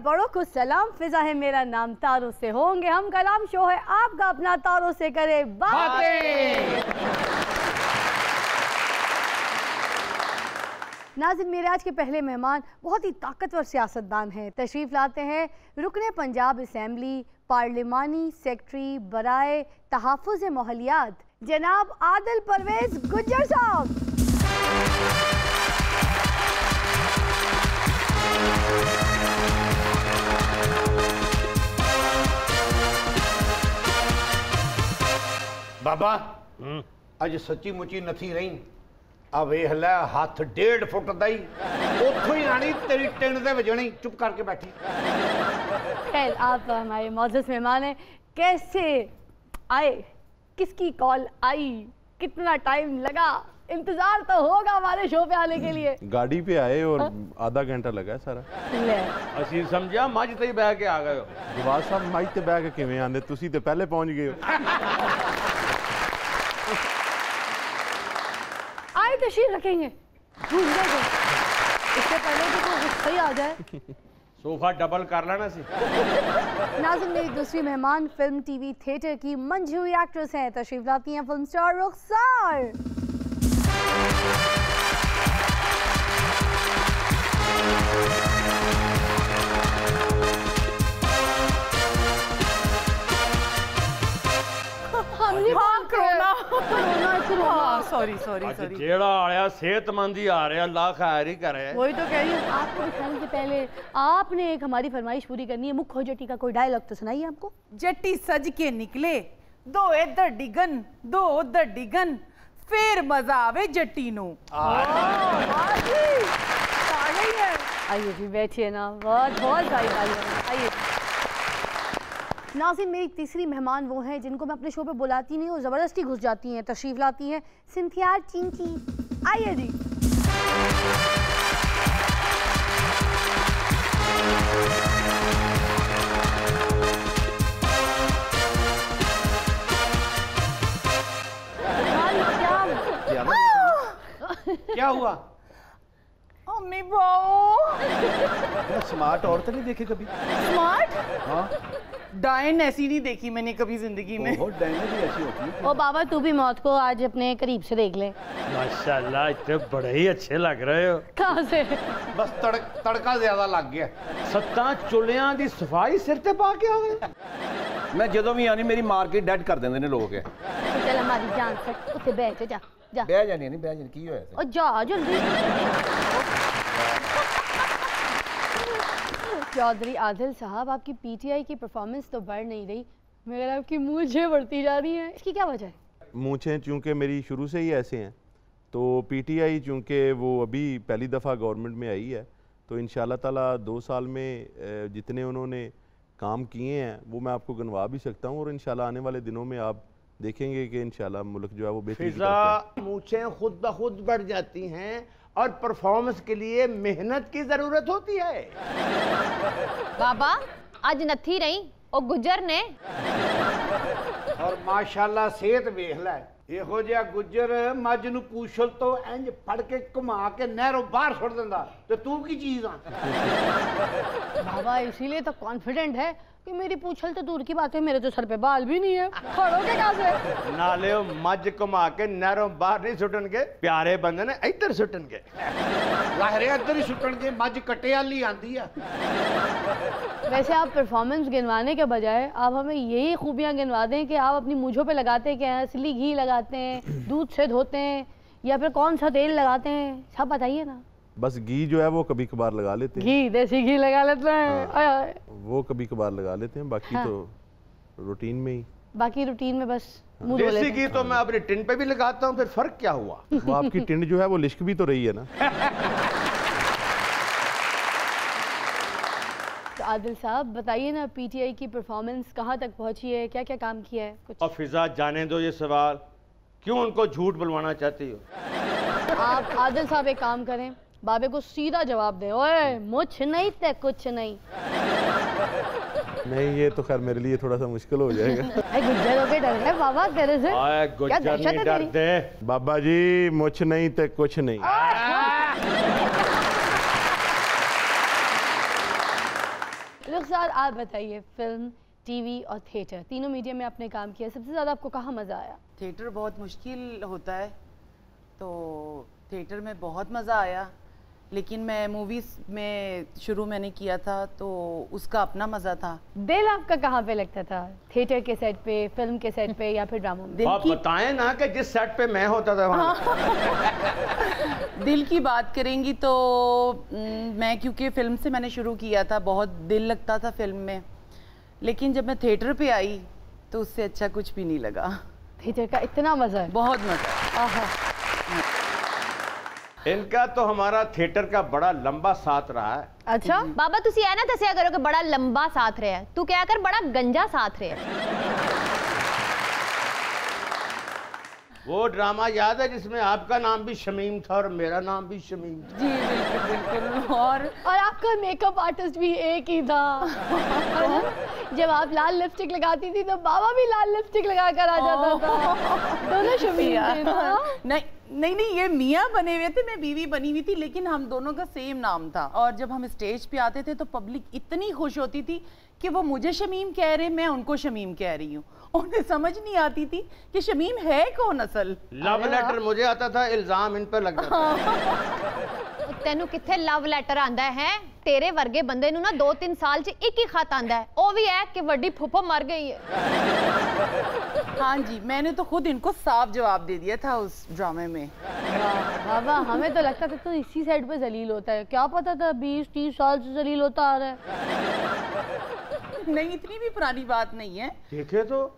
बड़ों को सलाम। फिजा है मेरा नाम, तारों से होंगे हम कलाम। शो है आपका अपना, तारों से करे बातें। नाज़िन, मेरे आज के पहले मेहमान बहुत ही ताकतवर सियासतदान हैं। तशरीफ़ लाते हैं रुकने पंजाब असम्बली पार्लिमानी सेक्रेटरी बराए तहफ़्फ़ुज़ माहौलियात जनाब आदिल परवेज़ गुज्जर साहब। बाबा अज सच्ची मुची नथी रही। आ वेख लै हाथ 1.5 फुट दा ही उथों ही आनी तेरी टिंड दे वजनी। चुप करके बैठी। खैर, आप हमारे मौजूद मेहमान हैं। कैसे आए, किसकी कॉल आई, कितना टाइम लगा? इंतजार तो होगा हमारे शो पे आने के लिए। गाड़ी पे आए और आधा घंटा लगा है सारा। ਅਸੀਂ ਸਮਝਿਆ ਮੱਝ ਤੇ ਹੀ ਬਹਿ ਕੇ ਆ ਗਏ ਹੋ। जवाब साहब माइक ते बह के किवें आंदे, तुसी ते पहले पहुंच गए हो। आए तशरीफ रखेंगे, भूल गए इससे पहले कि कोई गुस्सा ही आ जाए। सोफा डबल कर लेना सी। नाज़िन, मेरी दूसरी मेहमान फिल्म टीवी थिएटर की मंझी हुई एक्ट्रेस हैं। तशरीफ लाती हैं फिल्म स्टार रुखसार। सॉरी जेड़ा आया सेहतमंद ही आ रहा, अल्लाह खैर ही करे। वही तो कह रही हूँ। आपको दिखाने से पहले आपने एक हमारी फरमाइश पूरी करनी है। मुख हो जटी का कोई डायलॉग तो सुनाइए हमको। जट्टी सज के निकले, दो इधर डिगन दो उधर डिगन, फिर मजा आवे जट्टी नू। आइए जी, बैठिए ना। बहुत बहुत सारी आइए। नाज़िन, मेरी तीसरी मेहमान वो हैं जिनको मैं अपने शो पे बुलाती नहीं और ज़बरदस्ती घुस जाती हैं। तशरीफ़ लाती हैं सिंथिया चिंची। आइए जी। क्या हुआ? अम्मी बाओ, स्मार्ट औरत नहीं देखी कभी? स्मार्ट? हाँ, डायन ऐसी नहीं देखी मैंने कभी जिंदगी में। डायन भी ऐसी होती है। ओ बाबा, तू भी मौत को आज अपने करीब से देख ले। माशाल्लाह, इतने बड़े ही अच्छे लग रहे हो। कहाँ से? बस तड़का ज्यादा लग गया। 7 चुलियां दी सफाई सिर ते पा के आ गए। मैं जदों भी आनी मेरी मार के डेड कर देंगे ने लोग। चल हमारी जान सक उसे बैठ जा जा। बह जानी नहीं, बह जानी की होया और जा जल्दी। चौधरी आदिल साहब, आपकी पीटीआई की परफॉर्मेंस तो बढ़ नहीं रही मगर आपकी मूंछें बढ़ती जा रही हैं। इसकी क्या वजह है? मूंछें चूँकि मेरी शुरू से ही ऐसे हैं, तो पीटीआई चूँकि वो अभी पहली दफ़ा गवर्नमेंट में आई है, तो इंशाल्लाह ताला 2 साल में जितने उन्होंने काम किए हैं वो मैं आपको गिनवा भी सकता हूँ। और इंशाल्लाह आने वाले दिनों में आप देखेंगे कि इंशाल्लाह मुल्क जो है वो बेहतरीन की तरफ है। मूंछें खुद ब खुद बढ़ जाती हैं और परफॉर्मेंस के लिए मेहनत की जरूरत होती है। बाबा आज नथी रही और गुजर ने और माशाल्लाह सेहत वेख लै। ਇਹੋ ਜਿਹਾ ਗੁੱਜਰ ਮੱਝ ਨੂੰ ਪੂਛਲ ਤੋਂ ਇੰਜ ਫੜ ਕੇ ਘੁਮਾ ਕੇ ਨਹਿਰੋਂ ਬਾਹਰ ਸੁੱਟ ਦਿੰਦਾ ਤੇ ਤੂੰ ਕੀ ਚੀਜ਼ ਆ? बाबा इसीलिए तो कॉन्फिडेंट है कि मेरी पूछल तो दूर की बात है, मेरे तो सर पे बाल भी नहीं है। खड़ोगे कहाँ से? नाले मज घुमा के नहरों बाहर नहीं सुटनगे, प्यारे बंदे ने इधर सुटनगे। लाहरे इधर ही सुटनगे, मज कट्टे वाली आंदी है। वैसे आप परफॉर्मेंस गिनवाने के बजाय आप हमें यही खूबियाँ गिनवा दें कि आप अपनी मूंछों पे लगाते क्या हैं? असली घी लगाते हैं, दूध से धोते हैं, या फिर कौन सा तेल लगाते हैं? सब बताइए ना। बस घी जो है वो कभी कभार लगा लेते हैं। घी, देसी घी लगा लेते हैं। हाँ, वो कभी कभार लगा लेते हैं, बाकी तो रूटीन में ही। बाकी रूटीन में बस मुंह धो लेते देसी हैं। घी तो मैं अपनी टिन पे भी लगाता हूँ, फिर फर्क क्या हुआ? वो आपकी टिंड जो है वो लिश्क भी तो रही है ना। तो आदिल साहब बताइए ना, पीटीआई की परफॉर्मेंस कहाँ तक पहुँची है, क्या क्या काम किया है? कुछ और फिजा जाने दो ये सवाल, क्यों उनको झूठ बुलवाना चाहती हो? आप आदिल साहब एक काम करें, बाबे को सीधा जवाब दे। ओए मुझ नहीं ते कुछ नहीं। नहीं, ये तो खैर मेरे लिए थोड़ा सा मुश्किल हो जाएगा। गुज्जर होके डर है बाबा तेरे से? गुज्जर नहीं डरते बाबा जी, मुझ नहीं ते कुछ नहीं। रुखसार आप बताइए, फिल्म, टीवी और थिएटर तीनों मीडियम में आपने काम किया, सबसे ज़्यादा आपको कहाँ मज़ा आया? थिएटर बहुत मुश्किल होता है, तो थिएटर में बहुत मज़ा आया। लेकिन मैं मूवीज़ में शुरू मैंने किया था तो उसका अपना मज़ा था। दिल आपका कहाँ पे लगता था? थिएटर के सेट पे, फिल्म के सेट पे या फिर ड्रामों में? आप बताएं ना कि जिस सेट पे मैं होता था वहाँ। दिल की बात करेंगी तो मैं, क्योंकि फिल्म से मैंने शुरू किया था, बहुत दिल लगता था फिल्म में। लेकिन जब मैं थिएटर पे आई तो उससे अच्छा कुछ भी नहीं लगा। थिएटर का इतना मज़ा है, बहुत मज़ा। आहा। इनका तो हमारा थिएटर का बड़ा लंबा साथ रहा है। अच्छा बाबा तुसी ऐ ना दसिया करो कि बड़ा लंबा साथ रहा है, तू क्या कर बड़ा गंजा साथ रहा है। वो ड्रामा याद है जिसमें आपका नाम भी शमीम था और मेरा नाम भी शमीम था? जी बिल्कुल बिल्कुल। और आपका मेकअप आर्टिस्ट भी एक ही था। जब आप लाल लिपस्टिक लगाती थी तो बाबा भी लाल लिपस्टिक लगा कर आ जाता था। दोनों शमीम थे ना? नहीं, ये मियाँ बने हुए थे, मैं बीवी बनी हुई थी, लेकिन हम दोनों का सेम नाम था। और जब हम स्टेज पे आते थे तो पब्लिक इतनी खुश होती थी कि वो मुझे शमीम कह रहे, मैं उनको शमीम कह रही हूँ। उन्हें समझ नहीं आती थी कि शमीम है कौन असल। लव लेटर मुझे आता था, इल्जाम इन पर लगता था। तेनू किथे लव लेटर आंदा है? तेरे वर्गे बंदे नू ना 2-3 साल च एक ही खत आंदा है, वो भी है कि वड्डी फुफो मर गई है। हाँ जी, मैंने तो खुद इनको साफ जवाब दे दिया था उस ड्रामे में। बाबा हमें तो लगता था तो इसी साइड पे जलील होता है, क्या पता था 20-30 साल से जलील होता आ रहा है। नहीं, इतनी भी पुरानी बात नहीं है। देखे तो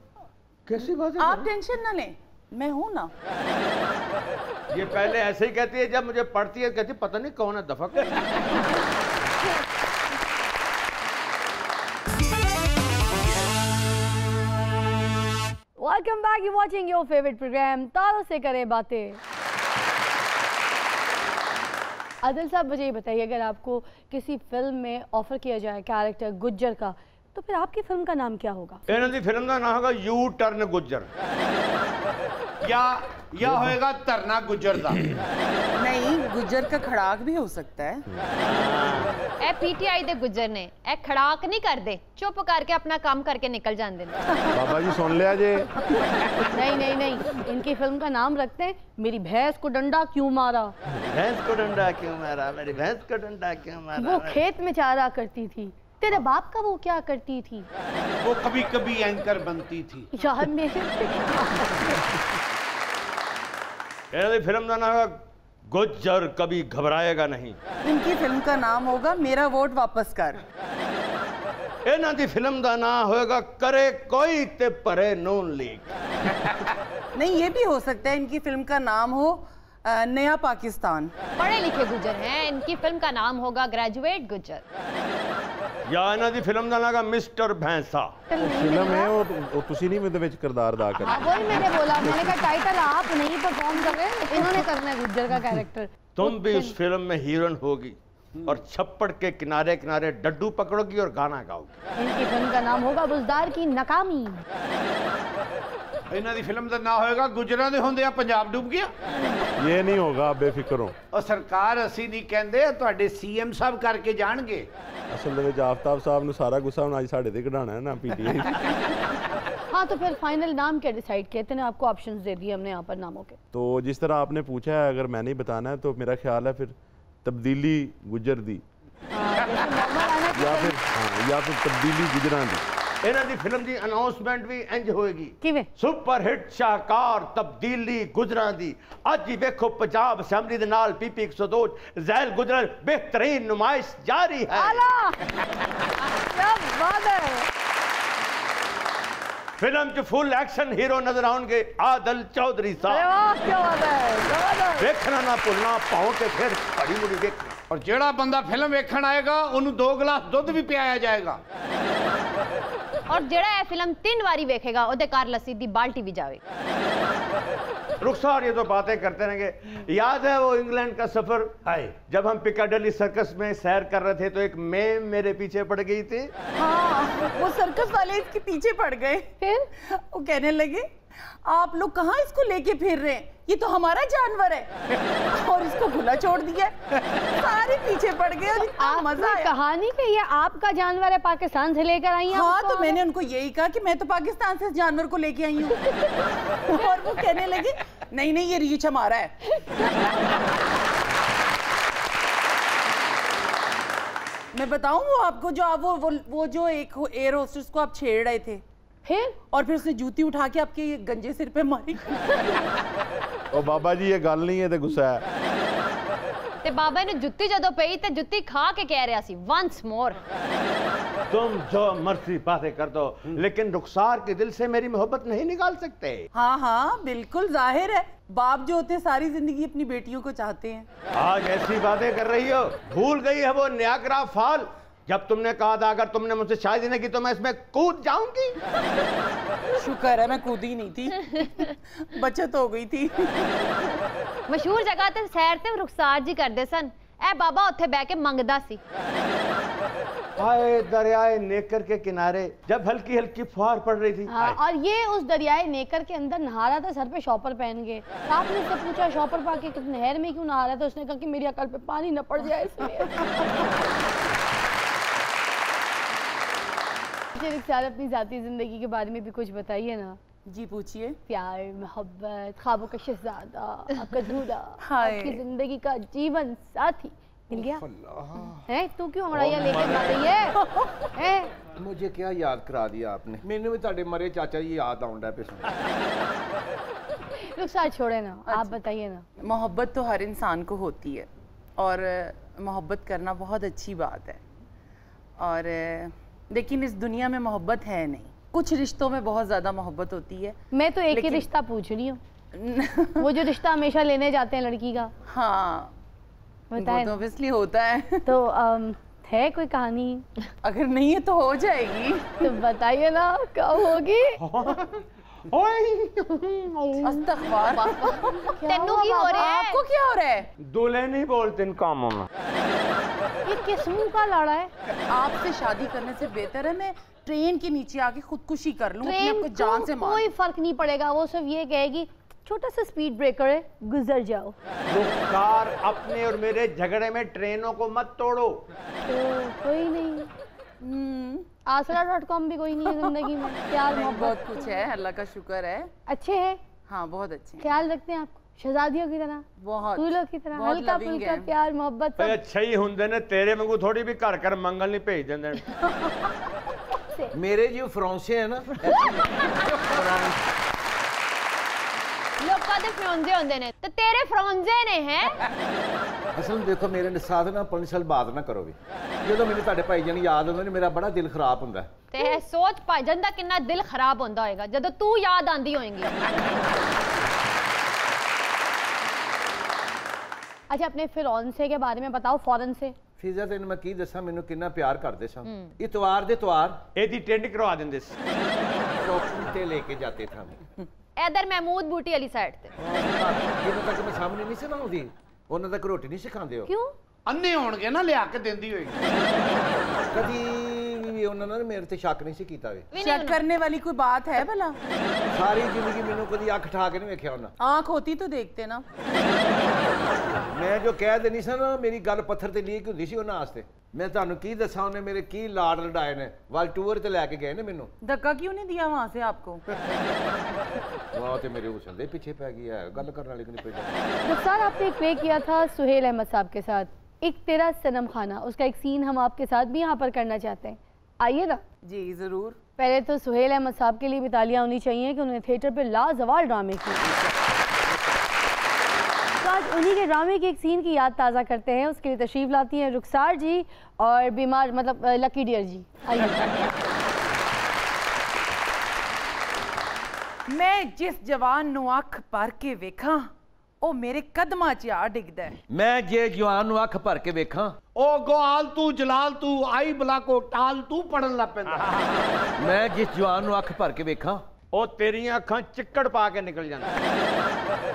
कैसी बात है। आप टेंशन ना लें, मैं हूं ना। ये पहले ऐसे ही कहती है, जब मुझे पढ़ती है कहती पता नहीं कौन है दफक। Welcome back, you watching your favourite program तारों से करें बातें। आदिल साहब मुझे ये बताइए, अगर आपको किसी फिल्म में ऑफर किया जाए कैरेक्टर गुज्जर का, तो फिर आपकी फिल्म का नाम क्या होगा? इन्हों की फिल्म का नाम होगा यू टर्न गुज्जर, या होएगा धरना गुज्जर दा। नहीं, गुज्जर का खड़ाक भी हो सकता है। ए पीटीआई दे गुज्जर ने ए खड़ाक नहीं कर दे, चुप करके अपना काम करके निकल जाते हैं। बाबा जी सुन लिया जे। नहीं, इनकी फिल्म का नाम रखते हैं मेरी भैंस को डंडा क्यों मारा। भैंस को डंडा क्यों मारा, मेरी भैंस को डंडा क्यों मारा। वो खेत में चारा करती थी, तेरे बाप का वो क्या करती थी? वो कभी कभी एंकर बनती थी। यार मेरे इन्हों की फिल्म का नाम होगा गुज्जर कभी घबराएगा नहीं। इनकी फिल्म का नाम होगा मेरा वोट वापस कर। इन्हों की फिल्म का नाम होगा करे कोई ते परे नून लीग। नहीं, ये भी हो सकता है इनकी फिल्म का नाम हो नया पाकिस्तान। पढ़े लिखे गुज्जर हैं, इनकी फिल्म का नाम होगा ग्रेजुएट गुज्जर। या इन्हों की फिल्म का नाम है मिस्टर भैंसा। फिल्म है वो तुसी नहीं मेरे विच किरदार अदा कर। वही मैंने बोला, मैंने कहा टाइटल आप नहीं परफॉर्म कर रहे, इन्होंने करना है गुज्जर का कैरेक्टर। तुम भी उस फिल्म में हीरोइन होगी और छप्पड़ के किनारे किनारे डड्डू पकड़ोगी और गाना गाओगी। इनकी फिल्म का नाम होगा बुज़दार की नाकामी। इन्हों की फिल्म का नाम होएगा गुजरां दे होंदे पंजाब डूब गया। ये नहीं होगा, आप बेफिक्र हो। और सरकार असी नहीं कहते, तुहाडे सीएम साहब करके जाणगे। असल दे विच आफ्ताब साहब नूं सारा गुस्सा हुण अज साडे ते कढाना है ना पीटीआई। हाँ तो फिर फाइनल नाम क्या डिसाइड किया? इतने आपको ऑप्शंस दे दिए हमने यहाँ पर नामों के। तो जिस तरह आपने पूछा है, अगर मैंने ही बताना है तो मेरा ख्याल है फिर तब्दीली गुज्जर दी, या फिर तब्दीली गुजरां दी। इन्हों की फिल्म की अनाउंसमेंट भी इंज होएगी, किवें? सुपर हिट शाहकार तब्दीली गुजरां दी। अज ही देखो पंजाब असैम्बली दे नाल पीपी 102 ज़ैल गुजरां बेहतरीन नुमाइश जारी है। क्या बात है। फिल्म च फुल एक्शन हीरो नजर आउणगे आदल चौधरी अरे साहब। वाह क्या बात है, क्या बात है। देखना ना भुलना, पाओ के फिर बड़ी मुड़ी देखना। और जेड़ा बंदा फिल्म वेखण आएगा उन्हें 2 गिलास दुध भी पियाया जाएगा। और जेड़ा ये फिल्म 3 बारी देखेगा ओदे कार लस्सी दी बाल्टी भी जावे। रुखसार ये तो बातें करते रहेंगे। याद है वो इंग्लैंड का सफर, जब हम पिकाडेली सर्कस में सैर कर रहे थे तो एक मेम मेरे पीछे पड़ गई थी। हाँ, वो सर्कस वाले इसके पीछे पड़ गए। फिर वो कहने लगे आप लोग कहाँ इसको लेके फिर रहे हैं? ये तो हमारा जानवर है और इसको खुला छोड़ दिया है। सारे पीछे पड़ गए और इतना मजा आया। कहानी कही है आपका जानवर है, पाकिस्तान से लेकर आई हैं? हाँ, तो मैंने उनको यही कहा कि मैं तो पाकिस्तान से इस जानवर को लेके आई हूँ और वो कहने लगे नहीं नहीं ये रीछ हमारा है। मैं बताऊं वो आपको, जो आप वो जो एक एयर होस्टेस को आप छेड़ रहे थे, फिर उसने जूती उठा के आपके ये गंजे सिर पे मारी। ओ बाबा जी ये गल नहीं है ते गुस्सा है। ते बाबा ने जुत्ती जदों पई ते जुत्ती खा के कह रहा सी वंस मोर। तुम जो मर्जी बातें कर दो लेकिन रुखसार के दिल से मेरी मोहब्बत नहीं निकाल सकते। हाँ हाँ बिल्कुल जाहिर है, बाप जो होते हैं सारी जिंदगी अपनी बेटियों को चाहते हैं। आज ऐसी बातें कर रही हो, भूल गई है वो नियाग्रा फॉल जब तुमने कहा था अगर तुमने मुझसे शादी नहीं की तो मैं इसमें कूद जाऊंगी। शुक्र है मैं कूदी नहीं थी, बचत हो गई थी। मशहूर जगह ते सैर ते रुखसार जी करदे सन, ए बाबा उत्थे बैठ के मंगदा सी। हाय दरियाए नेकर के किनारे जब हल्की हल्की फुहार पड़ रही थी। हाँ, और ये उस दरियाए नेकर के अंदर नहा रहा था, सर पे शॉपर पहन के। आपने उससे पूछा शॉपर पा के नहर में क्यों नहा रहा था? उसने कहा कि मेरी अकल पे पानी न पड़ जाए इसलिए। रुखसार अपनी जाती जिंदगी के बारे में भी कुछ बताइए ना। जी पूछिए। प्यार, मोहब्बत, ख्वाबों का शहजादा, आपका दूल्हा, आपकी जिंदगी का जीवन साथी मिल गया है? तू क्यों अंगड़ाइयाँ लेके जा रही है? मुझे क्या याद करा दिया आपने, मैंने भी ताड़े मरे चाचा जी याद आउंडा पे। रुखसार छोड़े ना, आप बताइए ना। मोहब्बत तो हर इंसान को होती है और मोहब्बत करना बहुत अच्छी बात है, और लेकिन इस दुनिया में मोहब्बत है नहीं। कुछ रिश्तों में बहुत ज्यादा मोहब्बत होती है। मैं तो एक ही रिश्ता पूछ रही हूँ। वो जो रिश्ता हमेशा लेने जाते हैं लड़की का। हाँ बताएं। तो ऑब्वियसली होता है। तो है कोई कहानी? अगर नहीं है तो हो जाएगी। तो बताइए ना कब होगी? तेनू की हो रहा है? आपको क्या हो रहा है? दूल्हे नहीं बोलते इन कामों में। ये किस मुंह का लड़ा है? आपसे शादी करने से बेहतर है मैं ट्रेन के नीचे आके खुदकुशी कर लूं, अपने आप को जान से मार। कोई फर्क नहीं पड़ेगा, वो सिर्फ ये कहेगी छोटा सा स्पीड ब्रेकर है, गुजर जाओ। रुखसार अपने और मेरे झगड़े में ट्रेनों को मत तोड़ो। तो कोई नहीं, आसरा.com भी कोई नहीं है जिंदगी में। प्यार मोहब्बत बहुत कुछ है, अल्लाह का शुक्र है। अच्छे हैं? हाँ बहुत अच्छे। ख्याल रखते हैं आपको शहजादियों की तरह, बहुत फूलों की तरह, हल्का फुल्का प्यार मोहब्बत। अच्छा ही होंगे ने, तेरे वांगू थोड़ी भी घर कर मंगल नहीं भेज देंगे। मेरे जो फ्रांसे है ना लोकां दे फ्रोंजे होंदे ने ते तेरे फ्रोंजे ने हैं। असल में देखो मेरे साथ ना पंसल बात ना करो भी, जो मैंने ताड़े भाईजान याद आउंदे ने मेरा बड़ा दिल खराब हुंदा है। ते सोच भाईजान दा कितना दिल खराब होंदा होएगा जदों तू याद आंदी होएगी। अच्छा अपने फिरौंसे के बारे में बताओ फौरन से। फिजा तेन मैं की दसा मैनू कितना प्यार करदे सन। इतवार दे त्वार एदी टेंड करवा देंदे शॉपिंग ते लेके जाते थे। इधर महमूद बूटी वाली साइड ते जिन्हों तक मैं सामने नहीं से लाउंदी उन्हों तक रोटी नहीं सिखांदे हो। क्यों? अन्ने होणगे ना लिया के देंदी होएगी। कदी भी उन्होंने मेरे ते शक नहीं सी कीता वे। चेक करने वाली कोई बात है भला? सारी जिंदगी मैनू कदी अख ठा के नहीं वेख्या उन्हें। आंख होती तो देखते ना। मैं जो कह देनी सी ना मेरी गल पत्थर ते लीक हुंदी सी उन्हां वास्ते। मैं तुहानू की दसा उन्हें मेरे की लाड लड़ाए ने, वाल टूर ते लैके गए ने मैनू। धक्का क्यों नहीं दिया वहां से आपको? वाह ते मेरे हुसन दे पीछे पै गई है, गल करने वाली नहीं पई। रुखसार आपने एक प्ले किया था सुहेल अहमद साहब के साथ, एक तेरा सनम खाना, उसका एक सीन हम आपके साथ भी यहाँ पर करना चाहते हैं, आइए ना। जी जरूर। पहले तो सुहेल अहमद साहब के लिए भी तालियां होनी चाहिए कि उन्होंने थिएटर पे लाजवाब ड्रामे किए। तो आज उन्हीं के ड्रामे के एक सीन की याद ताज़ा करते हैं, उसके लिए तशरीफ लाती हैं रुखसार जी और बीमार मतलब लकी डियर जी। आइए। मैं जिस जवान नू अख भर के वेखा ओ मेरे कदमां च आ डिगदा है। मैं जे जवान नू अख भर के वेखा ओ गोआल तू जलाल तू आई बला को टाल तू पढ़न लग पैंदा। मैं जिस जवान नू अख भर के वेखा ओ तेरियां अखां चिक्कड़ पा के निकल जांदा।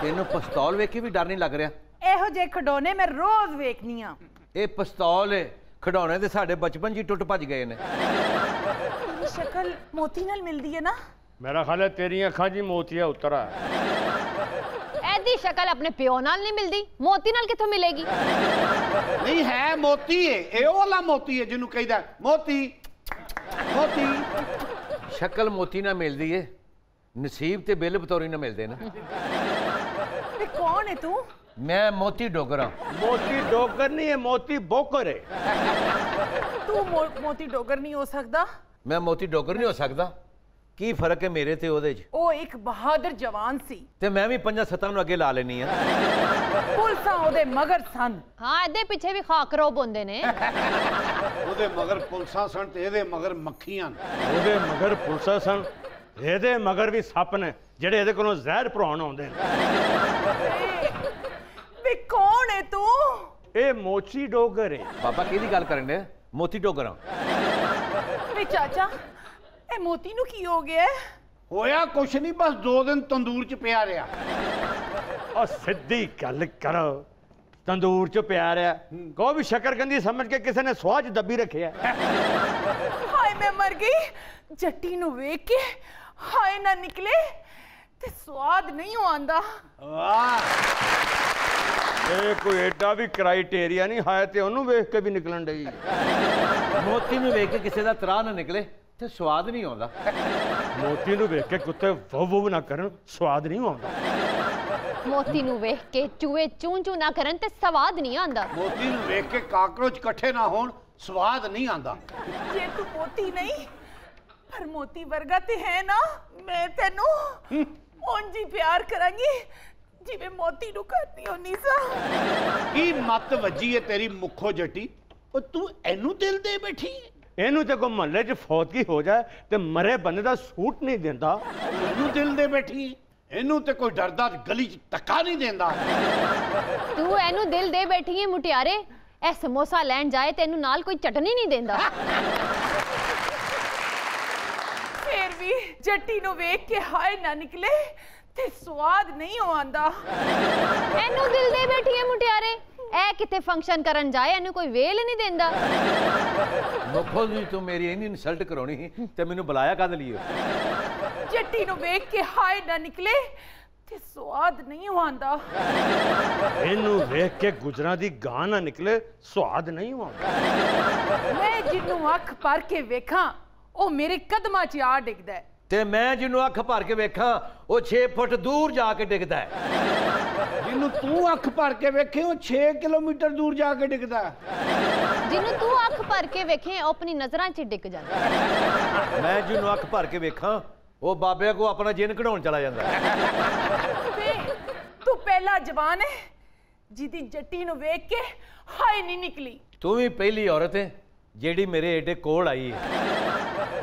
तेनू पिस्तौल वेख के भी डर नहीं लग रहा? एहो जे खडोने मैं रोज वेखनी आ। ये पिस्तौल है, खिडौने ते साडे बचपन जी टुट भज गए ने। तेरी शक्ल मोती नाल मिलदी है ना? मेरा ख्याल है तेरी अखां जी मोतिया उतरा ऐदी शक्ल अपने प्यो नाल नहीं मिलदी, मोती नाल किथों मिलेगी? नहीं है मोती है, ਇਹ ਉਹ ਵਾਲਾ ਮੋਤੀ ਹੈ ਜਿਹਨੂੰ ਕਹਿੰਦਾ ਮੋਤੀ ਮੋਤੀ। शक्ल मोती ना मिलती है, नसीब ते बिल बतौरी ना मिलते ना। ते कौन है तू? मैं मोती डोगर हाँ। मोती डोगर नहीं है, मोती बोकर है। तू मोती डोगर नहीं हो सकता। मैं मोती डोगर नहीं हो सकता। की फर्क है मेरे ते ओदे च? ओ एक बहादुर जवान सी ते मैं भी 5-7 ਨੂੰ ਅੱਗੇ ਲਾ ਲੈਣੀ ਆ। ਪੁਲਸਾਂ ਉਹਦੇ ਮਗਰ ਸਨ। ਹਾਂ ਇਹਦੇ ਪਿੱਛੇ ਵੀ ਖਾਕਰੋਬ ਹੁੰਦੇ ਨੇ। ਉਹਦੇ ਮਗਰ ਪੁਲਸਾਂ ਸਨ ਤੇ ਇਹਦੇ ਮਗਰ ਮੱਖੀਆਂ। ਉਹਦੇ ਮਗਰ ਪੁਲਸਾਂ ਸਨ, ਇਹਦੇ ਮਗਰ ਵੀ ਸੱਪ ਨੇ ਜਿਹੜੇ ਇਹਦੇ ਕੋਲੋਂ ਜ਼ਹਿਰ ਭਰਾਉਣ ਆਉਂਦੇ ਨੇ। ਵੇ ਕੌਣ ਹੈ ਤੂੰ? ਇਹ ਮੋਚੀ ਡੋਗਰ ਹੈ। ਪਾਪਾ ਕਿਹਦੀ ਗੱਲ ਕਰਨ ਦੇ? ਮੋਤੀ ਡੋਗਰ ਹਾਂ। ਵੇ ਚਾਚਾ ਇਹ ਮੋਤੀ ਨੂੰ ਕੀ ਹੋ ਗਿਆ? ਹੋਇਆ ਕੁਛ ਨਹੀਂ, ਬਸ 2 ਦਿਨ ਤੰਦੂਰ 'ਚ ਪਿਆ ਰਿਹਾ। ਉਹ ਸਿੱਧੀ ਗੱਲ ਕਰੋ, ਤੰਦੂਰ 'ਚ ਪਿਆ ਰਿਹਾ ਕਹੋ ਵੀ ਸ਼ਕਰਕੰਦੀ ਸਮਝ ਕੇ ਕਿਸੇ ਨੇ ਸੁਆਹ 'ਚ ਦੱਬੀ ਰੱਖਿਆ। ਹਾਏ ਮੈਂ ਮਰ ਗਈ, ਜੱਟੀ ਨੂੰ ਵੇਖ ਕੇ ਹਾਏ ਨਾ ਨਿਕਲੇ ਤੇ ਸਵਾਦ ਨਹੀਂ ਆਉਂਦਾ। ਵਾਹ, ਇਹ ਕੋਈ ਐਡਾ ਵੀ ਕ੍ਰਾਈਟੇਰੀਆ ਨਹੀਂ, ਹਾਏ ਤੇ ਉਹਨੂੰ ਵੇਖ ਕੇ ਵੀ ਨਿਕਲਣ ਡਈ। ਮੋਤੀ ਨੂੰ ਵੇਖ ਕੇ ਕਿਸੇ ਦਾ ਤਰਾ ਨਾ ਨਿਕਲੇ ਤੇ ਸਵਾਦ ਨਹੀਂ ਆਉਂਦਾ। ਮੋਤੀ ਨੂੰ ਵੇਖ ਕੇ ਕੁੱਤੇ ਵੋ ਨਾ ਕਰਨ, ਸਵਾਦ ਨਹੀਂ ਆਉਂਦਾ। ਮੋਤੀ ਨੂੰ ਵੇਖ ਕੇ ਚੂਹੇ ਚੂੰ ਚੂੰ ਨਾ ਕਰਨ ਤੇ ਸਵਾਦ ਨਹੀਂ ਆਉਂਦਾ। ਮੋਤੀ ਨੂੰ ਵੇਖ ਕੇ ਕਾਕਰੋਚ ਇਕੱਠੇ ਨਾ ਹੋਣ, ਸਵਾਦ ਨਹੀਂ ਆਉਂਦਾ। ਜੇ ਤੂੰ ਮੋਤੀ ਨਹੀਂ ਪਰ ਮੋਤੀ ਵਰਗਾ ਤੇ ਹੈ ਨਾ, ਮੈਂ ਤੈਨੂੰ ਉਂਝ ਹੀ ਪਿਆਰ ਕਰਾਂਗੀ ਜਿਵੇਂ ਮੋਤੀ ਨੂੰ ਕਰਦੀ ਹੁੰਦੀ ਸਾਂ। ਕੀ ਮੱਤ ਵੱਜੀ ਹੈ ਤੇਰੀ ਮੁੱਖੋ ਜੱਟੀ? ਉਹ ਤੂੰ ਇਹਨੂੰ ਦਿਲ ਦੇ ਬੈਠੀ ਹੈ? ਇਹਨੂੰ ਤੇ ਕੋਈ ਮਹੱਲੇ 'ਚ ਫੌਤਗੀ ਹੋ ਜਾਏ ਤੇ ਮਰੇ ਬੰਦੇ ਦਾ ਸੂਟ ਨਹੀਂ ਦਿੰਦਾ। ਇਹਨੂੰ ਦਿਲ ਦੇ ਬੈਠੀ ਹੈ? ਇਹਨੂੰ ਤੇ ਕੋਈ ਡਰਦਾ ਗਲੀ 'ਚ ਧੱਕਾ ਨਹੀਂ ਦਿੰਦਾ। ਤੂੰ ਇਹਨੂੰ ਦਿਲ ਦੇ ਬੈਠੀ ਹੈ ਮੁਟਿਆਰੇ, ਇਹ ਸਮੋਸਾ ਲੈਣ ਜਾਏ ਤੈਨੂੰ ਨਾਲ ਕੋਈ ਚਟਨੀ ਨਹੀਂ ਦਿੰਦਾ। ਫੇਰ ਵੀ ਜੱਟੀ ਨੂੰ ਵੇਖ ਕੇ ਹਾਏ ਨਾ ਨਿਕਲੇ ਤੇ ਸਵਾਦ ਨਹੀਂ ਆਉਂਦਾ। ਇਹਨੂੰ ਦਿਲ ਦੇ ਬੈਠੀ ਹੈ ਮੁਟਿਆਰੇ, ਇਹ ਕਿਤੇ ਫੰਕਸ਼ਨ ਕਰਨ ਜਾਏ ਇਹਨੂੰ ਕੋਈ ਵੇਲ ਨਹੀਂ ਦਿੰਦਾ। ਮੁੱਖੋ ਜੀ ਤੂੰ ਮੇਰੀ ਇੰਨੀ ਇਨਸਲਟ ਕਰਾਉਣੀ ਸੀ ਤੇ ਮੈਨੂੰ ਬੁਲਾਇਆ ਕਦ ਲਈ? ਜੱਟੀ ਨੂੰ ਵੇਖ ਕੇ ਹਾਏ ਨਾ ਨਿਕਲੇ ਤੇ ਸਵਾਦ ਨਹੀਂ ਆਉਂਦਾ। ਇਹਨੂੰ ਵੇਖ ਕੇ ਗੁਜਰਾਂ ਦੀ ਗਾਂ ਨਾ ਨਿਕਲੇ, ਸਵਾਦ ਨਹੀਂ ਆਉਂਦਾ। ਮੈਂ ਜਿਹਨੂੰ ਅੱਖ ਭਰ ਕੇ ਵੇਖਾਂ ਉਹ ਮੇਰੇ ਕਦਮਾਂ 'ਚ ਆ ਡਿੱਗਦਾ ਹੈ। ਤੇ ਮੈਂ ਜਿਹਨੂੰ ਅੱਖ ਭਰ ਕੇ ਵੇਖਾਂ ਉਹ 6 ਫੁੱਟ ਦੂਰ ਜਾ ਕੇ ਡਿੱਗਦਾ ਹੈ। ਜਿਹਨੂੰ ਤੂੰ ਅੱਖ ਭਰ ਕੇ ਵੇਖੇ ਉਹ 6 ਕਿਲੋਮੀਟਰ ਦੂਰ ਜਾ ਕੇ ਡਿੱਗਦਾ। ਜਿਹਨੂੰ ਤੂੰ ਅੱਖ ਭਰ ਕੇ ਵੇਖੇ ਉਹ ਆਪਣੀ ਨਜ਼ਰਾਂ 'ਚ ਡਿੱਗ ਜਾਂਦਾ। ਮੈਂ ਜਿਹਨੂੰ ਅੱਖ ਭਰ ਕੇ ਵੇਖਾਂ ਉਹ ਬਾਬੇ ਕੋ ਆਪਣਾ ਜਿੰਨ ਕਢਾਉਣ ਚਲਾ ਜਾਂਦਾ। ਵੇ ਤੂੰ ਪਹਿਲਾ ਜਵਾਨ ਹੈ ਜਿਹਦੀ ਜੱਟੀ ਨੂੰ ਵੇਖ ਕੇ ਹਾਏ ਨਹੀਂ ਨਿਕਲੀ। ਤੂੰ ਵੀ ਪਹਿਲੀ ਔਰਤ ਹੈ ਜਿਹੜੀ ਮੇਰੇ ਏਡੇ ਕੋਲ ਆਈ ਹੈ,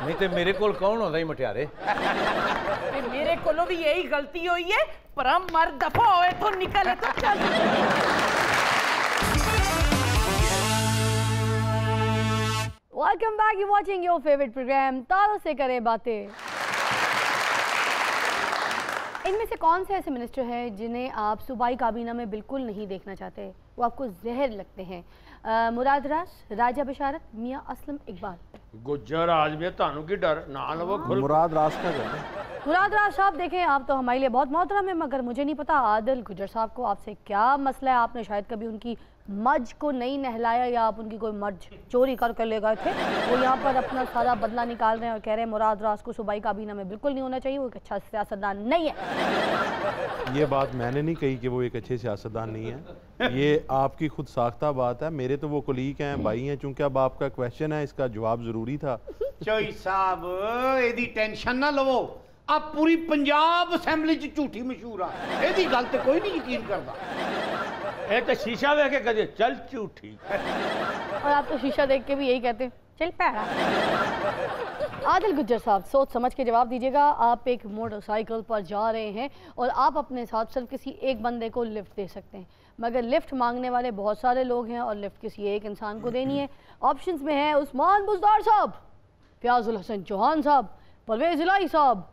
ਨਹੀਂ ਤੇ ਮੇਰੇ ਕੋਲ ਕੌਣ ਆਉਂਦਾ ਹੀ ਮਟਿਆਰੇ। ਤੇ ਮੇਰੇ ਕੋਲੋਂ ਵੀ ਇਹੀ ਗਲਤੀ ਹੋਈ ਹੈ, ਪਰ ਮਰ ਦਫਾ ਹੋਏ ਤੋਂ ਨਿਕਲ ਤੂੰ ਚੱਲ। Welcome back. You're watching your favorite program तारों से करें बातें। इनमें से कौन से ऐसे मिनिस्टर हैं जिन्हें आप सूबाई काबीना में बिल्कुल नहीं देखना चाहते, वो आपको जहर लगते हैं? मुराद राज, राजा बशारत, मियाँ असलम इकबाल। गुज्जर आदमी थानू की डर ना लवो खुल। मुराद राज का कर दो। मुराद राज साहब देखें, आप तो हमारे लिए बहुत मोहतरम है, मगर मुझे नहीं पता आदिल गुज्जर साहब को आपसे क्या मसला है। आपने शायद कभी उनकी मर्ज को नहीं नहलाया या आप उनकी कोई मर्ज चोरी कर ले गए थे। वो यहाँ पर अपना सारा बदला निकाल रहे हैं और कह रहे हैं मुराद राज को सूबाई काबीना में बिल्कुल नहीं होना चाहिए, वो एक अच्छा सियासतदान नहीं है। ये बात मैंने नहीं कही कि वो एक अच्छे सियासतदान नहीं है, ये आपकी खुद साख्ता बात है। मेरे तो वो कुलीग हैं, भाई हैं, चूंकि अब आपका क्वेश्चन है इसका जवाब ज़रूरी था। चोई साहब ਇਹਦੀ ਟੈਨਸ਼ਨ ਨਾ ਲਵੋ, ਆ ਪੂਰੀ ਪੰਜਾਬ ਅਸੈਂਬਲੀ 'ਚ ਝੂਠੀ ਮਸ਼ਹੂਰ ਆ, ਇਹਦੀ ਗੱਲ ਤੇ ਕੋਈ ਨਹੀਂ ਯਕੀਨ ਕਰਦਾ। ਇਹ ਤਾਂ शीशा ਵੇਖ ਕੇ ਕਹਦੇ ਚੱਲ ਝੂਠੀ। और आप तो शीशा देख के भी यही कहते हैं चल पैरा। आदिल गुज्जर साहब सोच समझ के जवाब दीजिएगा। आप एक मोटरसाइकिल पर जा रहे हैं और आप अपने साथ सिर्फ किसी एक बंदे को लिफ्ट दे सकते हैं, मगर लिफ्ट मांगने वाले बहुत सारे लोग हैं और लिफ्ट किसी एक इंसान को देनी है। ऑप्शंस में है उस्मान बुज़दार साहब, फयाजुल हसन चौहान साहब, परवेज़ इलाही साहब,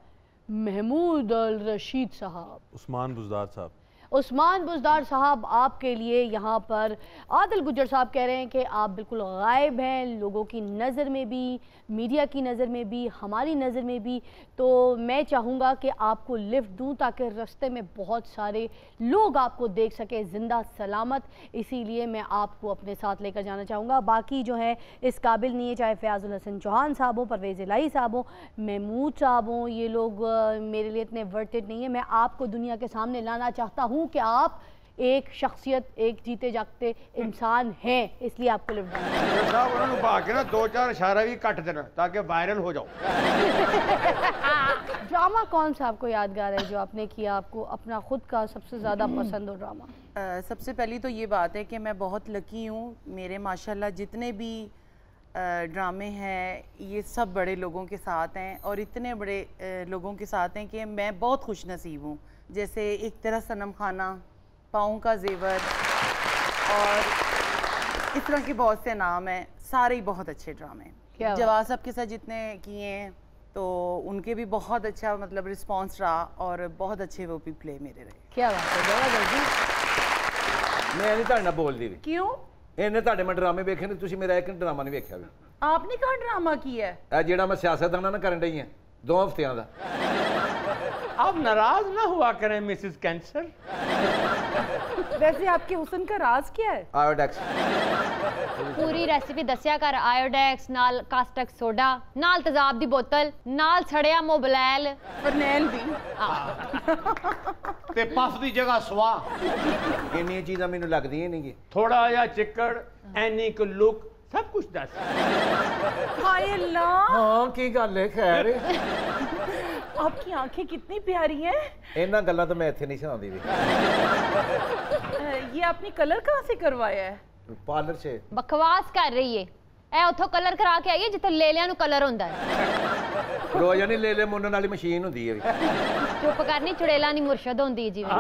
महमूद अल रशीद साहब। उस्मान बुज़दार साहब। उस्मान बुज़दार साहब आपके लिए यहाँ पर आदिल गुज्जर साहब कह रहे हैं कि आप बिल्कुल गायब हैं लोगों की नज़र में भी, मीडिया की नज़र में भी, हमारी नज़र में भी। तो मैं चाहूँगा कि आपको लिफ्ट दूँ ताकि रास्ते में बहुत सारे लोग आपको देख सकें ज़िंदा सलामत, इसीलिए मैं आपको अपने साथ लेकर जाना चाहूँगा। बाकी जो है इस काबिल नहीं है, चाहे फयाजुल हसन चौहान साहब हो, परवेज़ इलाही साहब हो, महमूद साहब हो, ये लोग मेरे लिए इतने वर्टेड नहीं है। मैं आपको दुनिया के सामने लाना चाहता हूँ कि आप एक शख्सियत, एक जीते जागते इंसान हैं, इसलिए आपको लिफ्ट साहब उन्होंने बाकी ना 2-4 इशारा भी कट देना ताकि वायरल हो जाओ। ड्रामा कौन सा आपको यादगार है जो आपने किया, आपको अपना खुद का सबसे ज़्यादा पसंद हो ड्रामा? सबसे पहली तो ये बात है कि मैं बहुत लकी हूँ, मेरे माशाल्लाह जितने भी ड्रामे हैं ये सब बड़े लोगों के साथ हैं और इतने बड़े लोगों के साथ हैं कि मैं बहुत खुश नसीब हूँ। जैसे एक तरह सनम खाना, पाँव का जेवर और इस तरह के बहुत से नाम हैं, सारे ही बहुत अच्छे ड्रामे हैं। जवाब साहब के साथ जितने किए हैं तो उनके भी बहुत अच्छा मतलब रिस्पांस रहा और बहुत अच्छे वो भी प्ले मेरे रहे। क्या बात है, जरा जल्दी। मैं नहीं ਤੁਹਾਡੇ ਨਾਲ ਬੋਲਦੀ ਵੀ। क्यों? ਇਹਨੇ ਤੁਹਾਡੇ ਮੈਂ ਡਰਾਮੇ ਵੇਖੇ ਨੇ, ਤੁਸੀਂ ਮੇਰਾ ਇੱਕ ਡਰਾਮਾ ਨਹੀਂ ਵੇਖਿਆ ਵੀ। आपने कहा ड्रामा किया है? ਇਹ ਜਿਹੜਾ ਮੈਂ ਸਿਆਸਤਦਾਨਾਂ ਨਾਲ ਕਰਨ ਡਈ ਆ 2 ਹਫ਼ਤਿਆਂ ਦਾ। आप नाराज ना हुआ करें मिसेस कैंसर। वैसे आपके हुस्न का राज क्या है? आयोडेक्स। पूरी रेसिपी दस्या कर। आयोडेक्स नाल कास्टिक सोडा नाल तेजाब दी बोतल नाल छड़िया मोबलैल फरनैल भी ते पफ दी जगह सवा। ਇੰਨੀਆਂ ਚੀਜ਼ਾਂ ਮੈਨੂੰ ਲੱਗਦੀਆਂ ਨਹੀਂ ਗੀ। थोड़ा या चिक्कड़ एनी को लुक सब कुछ दस। हाय अल्लाह, ਹਾਂ ਕੀ ਗੱਲ ਹੈ ਖੈਰ? आपकी आंखें कितनी प्यारी हैं। ਇਹਨਾਂ ਗੱਲਾਂ ਤਾਂ ਮੈਂ ਇੱਥੇ ਨਹੀਂ ਸੁਣਾਉਂਦੀ ਵੀ। ये आपने कलर कहाँ से करवाया है? ਪਾਰਲਰ 'ਚ बकवास कर रही है। ए उथों कलर करा के आई है जिथे लेलियां नु कलर होंदा है। ਰੋਜ਼ ਨਹੀਂ ਲੈ ਲੈ ਮੁੰਨਣ ਵਾਲੀ ਮਸ਼ੀਨ ਹੁੰਦੀ ਹੈ ਵੀ। चुप करनी चुड़ेला नी मुर्शद होंदी है जिवें।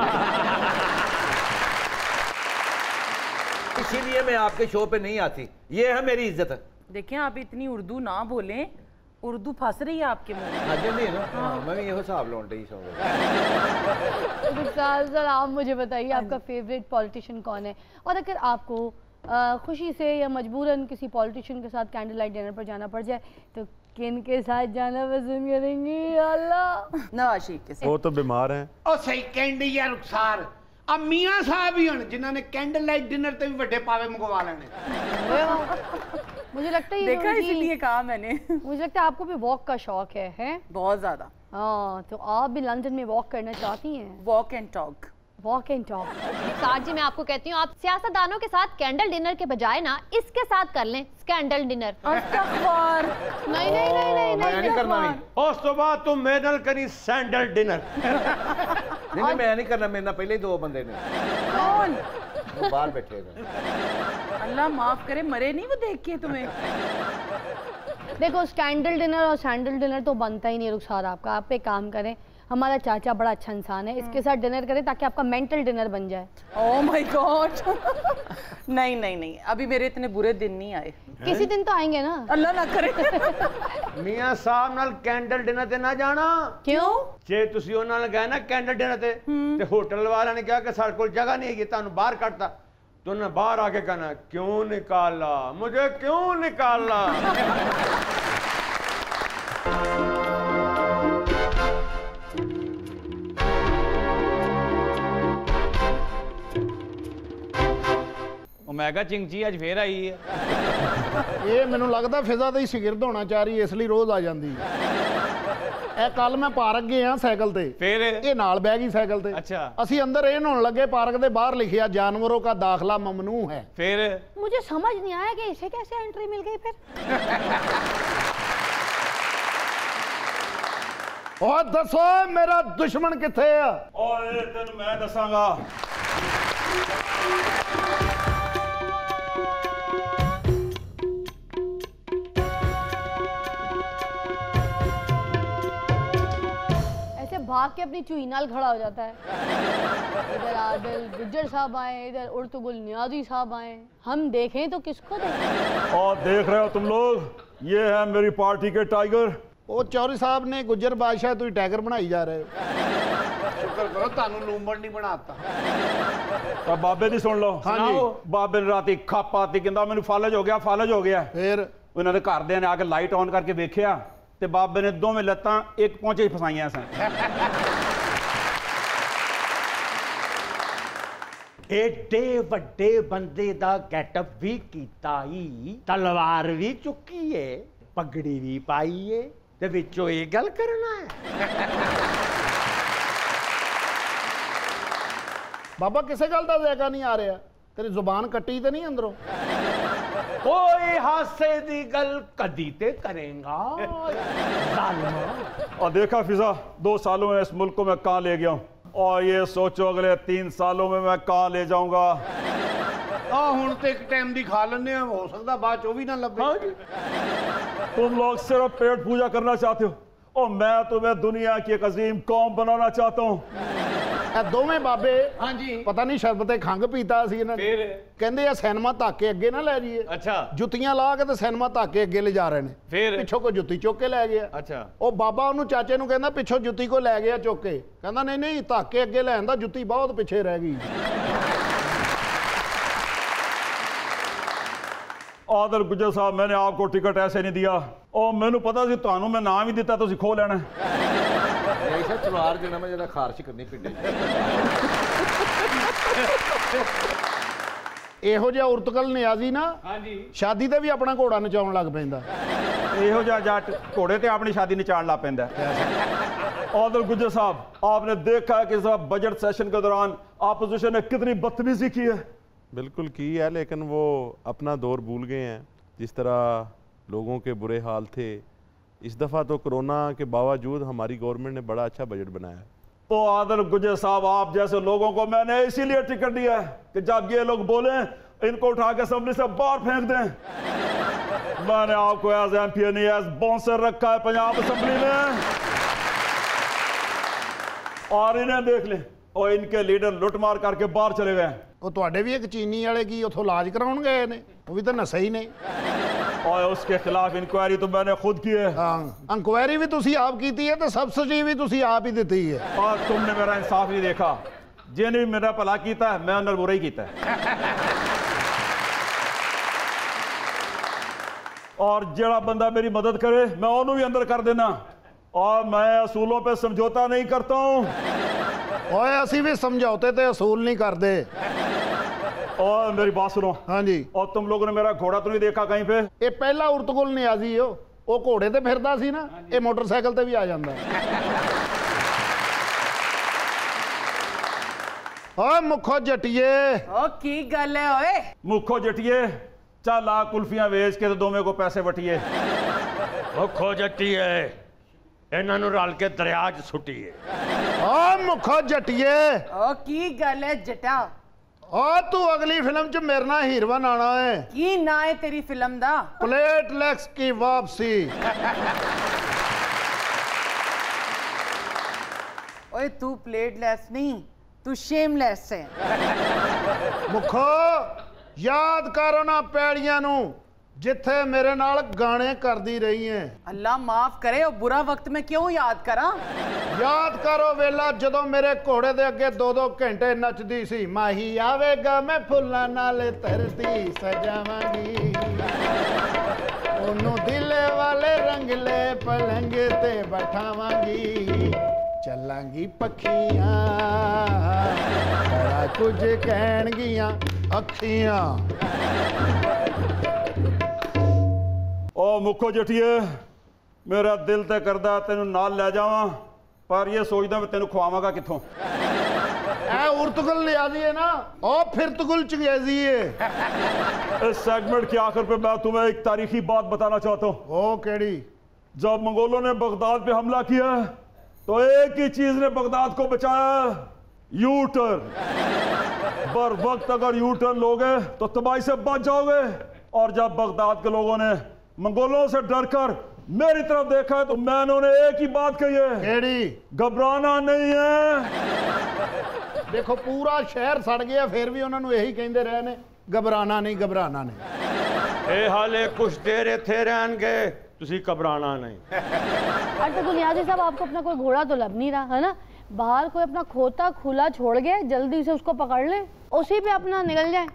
इसीलिए मैं आपके शो पे नहीं आती, ये है मेरी इज्जत। देखें आप इतनी उर्दू ना बोलें, उर्दू फंस रही है आपके मुंह में। हाँ जी ना, हाँ मैं भी ये हिसाब लौट रही सो। सर आप मुझे बताइए आपका फेवरेट पॉलिटिशियन कौन है, और अगर आपको खुशी से या मजबूरन किसी पॉलिटिशियन के साथ कैंडल लाइट डिनर पर जाना पड़ जाए तो किन के साथ जाना पसंद करेंगी? अल्लाह। नवाज शरीफ के साथ। वो तो बीमार हैं। ओ सही कैंडी या रुखसार आ मियां साहब ही हन जिन्होंने कैंडल लाइट डिनर ते भी बड़े पावे मंगवा लेने। मुझे लगता है देखा इसीलिए कहा मैंने। मुझे लगता है आपको भी वॉक का शौक है, हैं? बहुत ज्यादा। हाँ, तो आप भी लंदन में वॉक करना चाहती हैं? Walk and talk. Walk and talk. साथ जी मैं आपको कहती हूँ आप सियासतदानों के साथ कैंडल डिनर के बजाय ना इसके साथ कर लें स्कैंडल डिनर। नहीं नहीं नहीं नहीं नहीं करना नहीं। उस तो बाद तुम मेरे नाल करी सैंडल डिनर। नहीं मैं नहीं करना, मेरे ना पहले ही 2 बंदे ने। कौन? वो बाहर बैठे हैं। अल्लाह माफ करे, मरे नहीं वो देख के तुम्हें। देखो स्कैंडल डिनर और सैंडल डिनर तो बनता ही नहीं रुखसार आपका। आप एक काम करें, हमारा चाचा बड़ा अच्छा इंसान है, इसके साथ डिनर करें ताकि आपका मेंटल डिनर बन जाए। Oh my God. नहीं नहीं नहीं, अभी मेरे इतने बुरे दिन नहीं आए। किसी दिन तो आएंगे ना। अल्लाह ना करे। मियां साहब नाल कैंडल डिनर ते ना जाना। क्यों? जे तुसी उन्हां नाल गए ना कैंडल डिनर ते होटल वाला ने कहा कि साडे कोल जगह नहीं है, तुहानू बाहर कटता, तो उन्हें बाहर आके कहना क्यों निकाला मुझे, क्यों निकाला। ओमेगा चिंची अज फिर आई है। ਇਹ ਮੈਨੂੰ ਲੱਗਦਾ ਫਿਜ਼ਾ ਦਾ ਹੀ ਸ਼ਾਗਿਰਦ ਹੋਣਾ ਚਾਹ ਰਹੀ, ਇਸ ਲਈ ਰੋਜ਼ ਆ ਜਾਂਦੀ। ਇਹ ਕੱਲ ਮੈਂ ਪਾਰਕ ਗਏ ਆ ਸਾਈਕਲ ਤੇ, फिर ਇਹ ਨਾਲ ਬਹਿ ਗਈ ਸਾਈਕਲ ਤੇ। अच्छा ਅਸੀਂ ਅੰਦਰ ਇਹ ਨਹਾਉਣ ਲੱਗੇ, ਪਾਰਕ ਦੇ ਬਾਹਰ ਲਿਖਿਆ जानवरों का दाखिला ममनू है। फिर मुझे समझ नहीं आया कि इसे कैसे एंट्री मिल गई फिर। और दसो मेरा दुश्मन किथे है? और तेन मैं दसांगा। ऐसे भाग के अपनी चुई नाल खड़ा हो जाता है। इधर आदिल गुज्जर साहब आए, इधर उर्तुगुल नियाजी साहब आए, हम देखें तो किसको देखें? और देख रहे हो तुम लोग, ये है मेरी पार्टी के टाइगर। ਉਹ ਚੌਧਰੀ ਸਾਹਿਬ ਨੇ ਗੁੱਜਰ ਬਾਦਸ਼ਾਹ ਤੁਸੀਂ ਟਾਈਗਰ ਬਣਾਈ ਜਾ ਰਹੇ ਹੋ। शुक्र करो तानू लूंबड़ नहीं बनाता। अब बाबे दी सुन लो। हाँ जी। सुनाओ। बाबे ने राती खप आती कहंदा मैनू फालज हो गया फिर उन्होंने घरदे ने आके लाइट ऑन करके वेख्या ते बाबे ने दोवें लत्तां एक पहुंचे फसाइयां सन। एडे वड्डे बंदे दा गेटअप भी कीता ही, तलवार भी चुकी है, पगड़ी भी पाई है, ते विचों ये गल करना है। बाबा किसे गल दा ज़ायका नहीं आ रहा, तेरी जुबान कट्टी तो नहीं अंदरों? कोई हासे दी गल कदी ते करेगा जालिमा। और देखा फिजा 2 सालों में इस मुल्क को मैं कहाँ ले गया हूँ, और ये सोचो अगले 3 सालों में मैं कहाँ ले जाऊंगा। हुण तो एक टाइम दी खा लेने, हो सकता बाद चो भी ना लगे। तुम लोग सिर्फ पेट पूजा करना चाहते हो और मैं तुम्हें दुनिया की एक अजीम कौम बनाना चाहता हूँ। दोवें बाबे हाँ जी पता नहीं शरबते खंग पीता सी इन्हां ने, कहंदे आ सिनेमा धक्के अगे ना लै जाइए। अच्छा जुत्तियां ला के ते सिनेमा धक्के अगे ले जा रहे ने, फिर पिछों को जुत्ती चुक के लै गया। अच्छा ਉਹ ਬਾਬਾ ਉਹਨੂੰ ਚਾਚੇ ਨੂੰ ਕਹਿੰਦਾ ਪਿੱਛੋਂ ਜੁੱਤੀ ਕੋ ਲੈ ਗਿਆ ਚੁੱਕ ਕੇ, ਕਹਿੰਦਾ ਨਹੀਂ ਨਹੀਂ ਧਾਕੇ ਅੱਗੇ ਲੈ ਆਂਦਾ, ਜੁੱਤੀ ਬਹੁਤ ਪਿੱਛੇ ਰਹਿ ਗਈ। आदर गुजर साहब मैंने आपको टिकट ऐसे नहीं दिया और मैंने पता सी तुहानू मैं नाम ही दिता तुसी खो लेना। ऐसा तलवार देना मैं जरा खारिश करनी पिंडे। ਇਹੋ ਜਿਹਾ ਉਰਤਕਲ ਨਿਆਜ਼ੀ ਨਾ ਹਾਂਜੀ ਸ਼ਾਦੀ ਤੇ ਵੀ ਆਪਣਾ ਘੋੜਾ ਨਚਾਉਣ ਲੱਗ ਪੈਂਦਾ। ਇਹੋ ਜਿਹਾ ਜੱਟ ਘੋੜੇ ਤੇ ਆਪਣੀ ਸ਼ਾਦੀ ਨਚਾਣ ਲਾ ਪੈਂਦਾ। आदर गुजर साहब आपने देखा है कि इस बजट सेशन के दौरान अपोजिशन ने कितनी बदतमीजी की है। बिल्कुल की है, लेकिन वो अपना दौर भूल गए हैं। जिस तरह लोगों के बुरे हाल थे, इस दफ़ा तो कोरोना के बावजूद हमारी गवर्नमेंट ने बड़ा अच्छा बजट बनाया है। तो आदर गुजर साहब आप जैसे लोगों को मैंने इसीलिए टिकट दिया है कि जब ये लोग बोले इनको उठा के असेंबली से बाहर फेंक दें। मैंने आपको एज MP नहीं एज बाउंसर रखा है पंजाब असेंबली में, और इन्हें देख लें और इनके लीडर लुटमार करके बाहर चले गए। ਉਹ ਤੁਹਾਡੇ ਵੀ ਇੱਕ ਚੀਨੀ ਵਾਲੇ ਕੀ ਉੱਥੋਂ ਇਲਾਜ ਕਰਾਉਣ ਗਏ ਨੇ, ਉਹ ਵੀ ਤਾਂ ਨਸ਼ੇ ਹੀ ਨੇ। और उसके खिलाफ इंक्वायरी तो मैंने खुद की है। ਹਾਂ ਇਨਕੁਆਇਰੀ ਵੀ ਤੁਸੀਂ ਆਪ ਕੀਤੀ ਹੈ ਤੇ ਸਬਸਿਡੀ ਵੀ ਤੁਸੀਂ ਆਪ ਹੀ ਦਿੱਤੀ ਹੈ। और तुमने मेरा इंसाफ नहीं देखा, जिन्हें भी मेरा भला किया है मैं उन्हें बुरा ही किया है। और जड़ा बंदा मेरी मदद करे मैं उन्होंने भी अंदर कर देना, और मैं असूलों पे समझौता नहीं करता हूँ। ਓਏ ਅਸੀਂ ਵੀ ਸਮਝੌਤੇ ਤੇ ਅਸੂਲ ਨਹੀਂ ਕਰਦੇ। और मेरी बात सुनो। हाँ जी। और तुम लोगों ने मेरा घोड़ा तो नहीं देखा कहीं पे? ਇਹ ਪਹਿਲਾ ਉਰਤਕੁਲ ਨਿਆਜ਼ੀ ਉਹ ਘੋੜੇ ਤੇ ਫਿਰਦਾ ਸੀ ਨਾ, ਇਹ ਮੋਟਰਸਾਈਕਲ ਤੇ ਵੀ ਆ ਜਾਂਦਾ। ਓਏ ਮੁੱਖੋ ਜੱਟੀਏ। ओ की गल है ओए? मुखो जटिए चल आ कुल्फियां वेच के तो दोवें को पैसे बटिए। मुखो जट्टी है, इन्हां नूं रल के दरिया च सुट्टीए। ਓ ਮੁੱਖੋ ਜੱਟੀਏ। ओ की गल है जटा? ਓ ਤੂੰ ਅਗਲੀ ਫਿਲਮ 'ਚ ਮੇਰੇ ਨਾਲ ਹੀਰੋਇਨ ਆਣਾ ਹੈ। की ना है तेरी फिल्म दा? प्लेटलेक्स की वापसी। ओए तू प्लेटलेस नहीं, तू शेमलेस है। ਮੁੱਖੋ ਯਾਦ ਕਰ ਉਹਨਾਂ ਪੈੜੀਆਂ ਨੂੰ ਜਿੱਥੇ ਮੇਰੇ ਨਾਲ ਗਾਣੇ ਕਰਦੀ ਰਹੀ ਹੈ। अल्लाह माफ करे, और बुरा वक्त में क्यों याद करा? ਯਾਦ ਕਰੋ ਵੇਲਾ ਜਦੋਂ ਮੇਰੇ ਘੋੜੇ ਦੇ ਅੱਗੇ 2-2 ਘੰਟੇ ਨੱਚਦੀ ਸੀ। ਮਾਹੀ ਆਵੇਗਾ ਮੈਂ ਫੁੱਲਾਂ ਨਾਲ ਧਰਤੀ ਸਜਾਵਾਂਗੀ, ਉਹਨੂੰ ਦਿਲੇ ਵਾਲੇ ਰੰਗਲੇ ਪਲੰਗ ਤੇ ਬਿਠਾਵਾਂਗੀ, ਚੱਲਾਂਗੀ ਪੱਖੀਆਂ ਬੜਾ ਕੁਝ ਕਹਿਣਗੀਆਂ ਅੱਖੀਆਂ। ओ मुखो जटिए मेरा दिल ते करदा तेनू नाल ले जावां, पर ये सोचदा मैं तेनू खवावांगा कित्थों। ਇਹ ਉਰਤਗੁਲ ਨਿਆਜ਼ੀ ਹੈ ਨਾ, ਉਹ ਫਿਰਤਗੁਲ ਚੰਗੇਜ਼ੀ ਹੈ। इस सेगमेंट के आखिर पे मैं तुम्हें एक तारीखी बात बताना चाहता हूँ। ਉਹ ਕਿਹੜੀ? जब मंगोलों ने बगदाद पे हमला किया तो एक ही चीज ने बगदाद को बचाया, यू टर्न। बर वक्त अगर यू टर्न लोगे तो तबाही से बच जाओगे। और जब बगदाद के लोगों ने मंगोलों से डरकर मेरी तरफ देखा है तो मैंने उन्हें एक ही बात कही है, ਕਿਹੜੀ? घबराना नहीं है। ਦੇਖੋ ਪੂਰਾ ਸ਼ਹਿਰ ਸੜ ਗਿਆ, ਫਿਰ ਵੀ ਉਹਨਾਂ ਨੂੰ ਇਹੀ ਕਹਿੰਦੇ ਰਹੇ ਨੇ, ਘਬਰਾਣਾ ਨਹੀਂ ਘਬਰਾਣਾ ਨਹੀਂ। ਇਹ ਹਾਲੇ ਕੁਛ ਦੇਰ ਇੱਥੇ ਰਹਿਣਗੇ, ਤੁਸੀਂ ਘਬਰਾਣਾ नहीं। अर्तुगरुल नियाज़ी साहब, आपको अपना कोई घोड़ा तो लब नहीं रहा है ना? बाहर कोई अपना खोता खुला छोड़ गया, जल्दी से उसको पकड़ ले, उसी पे अपना निकल जाए।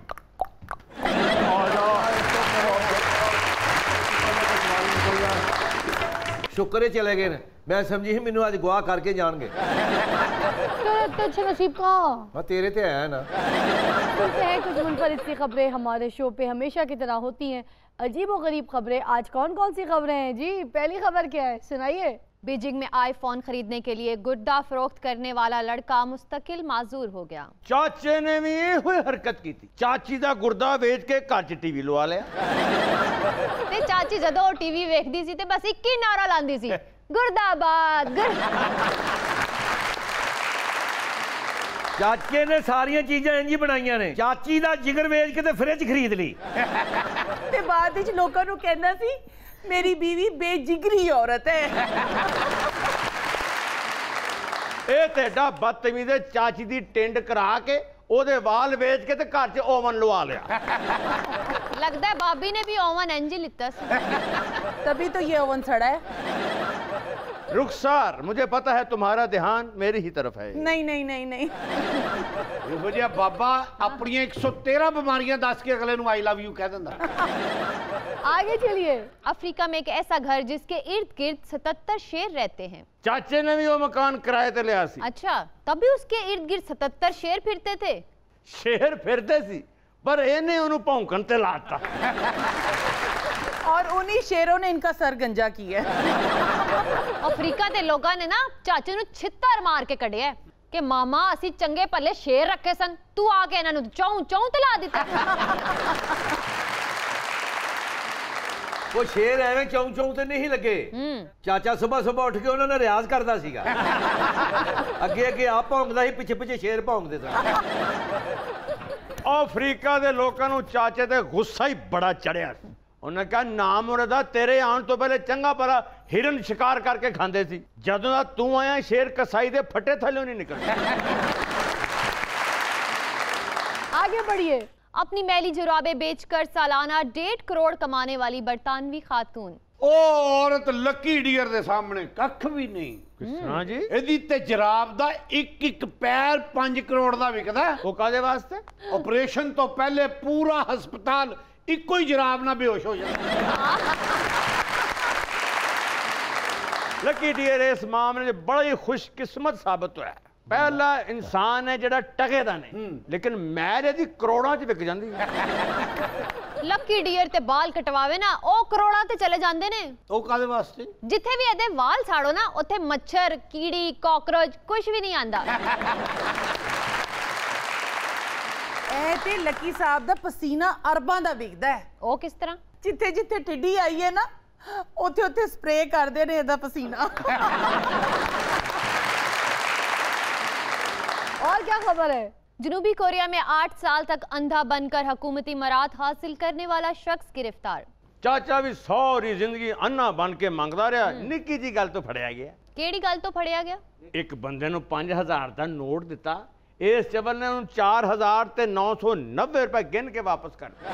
शुक्र है चले गए, मैं समझी ही मैनू आज गुआह करके जाएंगे। तो अच्छे नसीब का। हाँ तेरे ते है ना। सुनते हैं कुछ मुनफरिद सी खबरें हमारे शो पे हमेशा की तरह होती हैं, अजीब और गरीब खबरें। आज कौन कौन सी खबरें हैं जी? पहली खबर क्या है, सुनाइए। बीजिंग में आईफोन खरीदने के लिए गुड्डा फरोख्त करने वाला लड़का मुस्तकिल माजूर हो गया। चाचे ने भी ये हुई हरकत की थी, चाची दा गुर्दा बेच के घर च टीवी लवा लिया। ते चाची जदों टीवी वेखदी सी ते बस एक ही नारा लांदी सी, गुर्दाबाद। चाचे ने सारिया चीजें इंज ही बनाइया ने, चाची दा जिगर वेच के ते फ्रिज खरीद ली। ते बाद विच लोकां नूं कहना सी मेरी बीवी बेजिगरी औरत है। ਇਹ ਤੇ ਏਡਾ ਬਦਤਮੀਜ਼ ਹੈ, ਚਾਚੀ ਦੀ ਟਿੰਡ ਕਰਾ ਕੇ ਉਹਦੇ ਵਾਲ ਵੇਚ ਕੇ ਤੇ ਘਰ 'ਚ ਓਵਨ ਲਵਾ ਲਿਆ। लगता है भाभी ने भी ओवन इंज ही लिता सी। तभी तो ये ओवन सड़ा है। रुखसार, मुझे पता है तुम्हारा ध्यान मेरी ही तरफ है। नहीं नहीं नहीं नहीं। ਇਹੋ ਜਿਹਾ ਬਾਬਾ ਆਪਣੀਆਂ 113 ਬਿਮਾਰੀਆਂ ਦੱਸ ਕੇ ਅਗਲੇ ਨੂੰ ਆਈ ਲਵ ਯੂ ਕਹਿ ਦਿੰਦਾ। आगे चलिए। अफ्रीका में एक ऐसा घर जिसके इर्द गिर्द 77 शेर रहते हैं। चाचे ने भी वो मकान किराए ते लिया सी। अच्छा, तभी उसके इर्द गिर्द 77 शेर फिरते थे। शेर फिरते सी पर इन्हें उन्हें भौंकन ते लाता। और उन्हीं शेरों ने इनका सर गंजा किया। अफ्रीका के लोगों ने ना चाचे नूं छित्तर मार के कढ़िया कि मामा असी चंगे भले शेर रखे सन, तू आके इन्हां नूं चौं चौं ते ला दिता। वो शेर एवं चौं चौं ते नहीं लगे, चाचा सुबह सुबह उठ के उन्होंने रियाज करता सीगा। अगे अगे आप भौंकदा ही, पिछे पिछे शेर भौंकदे सन। अफ्रीका के लोगों को चाचे ते गुस्सा ही बड़ा चढ़िया। उन्हें कहा नाम मुरदा तेरे आने तो पहले चंगा भला हिरन शिकार करके खांदे सी, जदों दा तू आया शेर कसाई दे फटे थल्लों नहीं निकलदा। आगे बढ़िए। अपनी मैली जुराबें बेचकर सालाना 1.5 करोड़ कमाने वाली बरतानवी खातून। ओ औरत लकी डियर दे सामने कख भी नहीं। किस तरह जी? ਇਹਦੀ ਤੇ ਜਰਾਬ ਦਾ ਇੱਕ ਇੱਕ ਪੈਰ 5 ਕਰੋੜ ਦਾ ਵਿਕਦਾ। वो कादे वास्ते? ਆਪਰੇਸ਼ਨ ਤੋਂ ਪਹਿਲੇ ਪੂਰਾ ਹਸਪਤਾਲ ਇੱਕੋ ਹੀ ਜਰਾਬ ਨਾਲ ਬੇਹੋਸ਼ ਹੋ ਜਾਂਦਾ। लकी डियर इस मामले में बड़ा ही खुशकिस्मत साबित हुआ है। पहला इंसान है जिहड़ा टकेदा नहीं, लेकिन मैल इहदी करोड़ां च विक जांदी है। लकी डियर ते बाल कटवावे ना ओ करोड़ां ते चले जांदे ने। ਉਹ ਕਾਦੇ ਵਾਸਤੇ? जिथे भी एदे वाल साड़ो ना उथे मच्छर कीड़ी कॉकरोच कुछ भी नहीं आंदा। ए ते लकी साहब दा पसीना अरबां दा विकदा है। ओ किस तरह? जिथे जिथे टिड्डी आई है ना उथे उथे स्प्रे करदे ने एदा पसीना। और क्या खबर है? जनूबी कोरिया में 8 साल तक अंधा बनकर हुकूमती मराद हासिल करने वाला शख्स गिरफ्तार। चाचा भी सारी जिंदगी अन्ना बन के मंगदा रहा, निक्की जी गल तो फड़िया गया। केड़ी गल तो फड़िया गया? एक बंदे नूं 5000 दा नोट दिता, इस चवल ने उन्हें 4990 रुपए गिन के वापस कर दिया।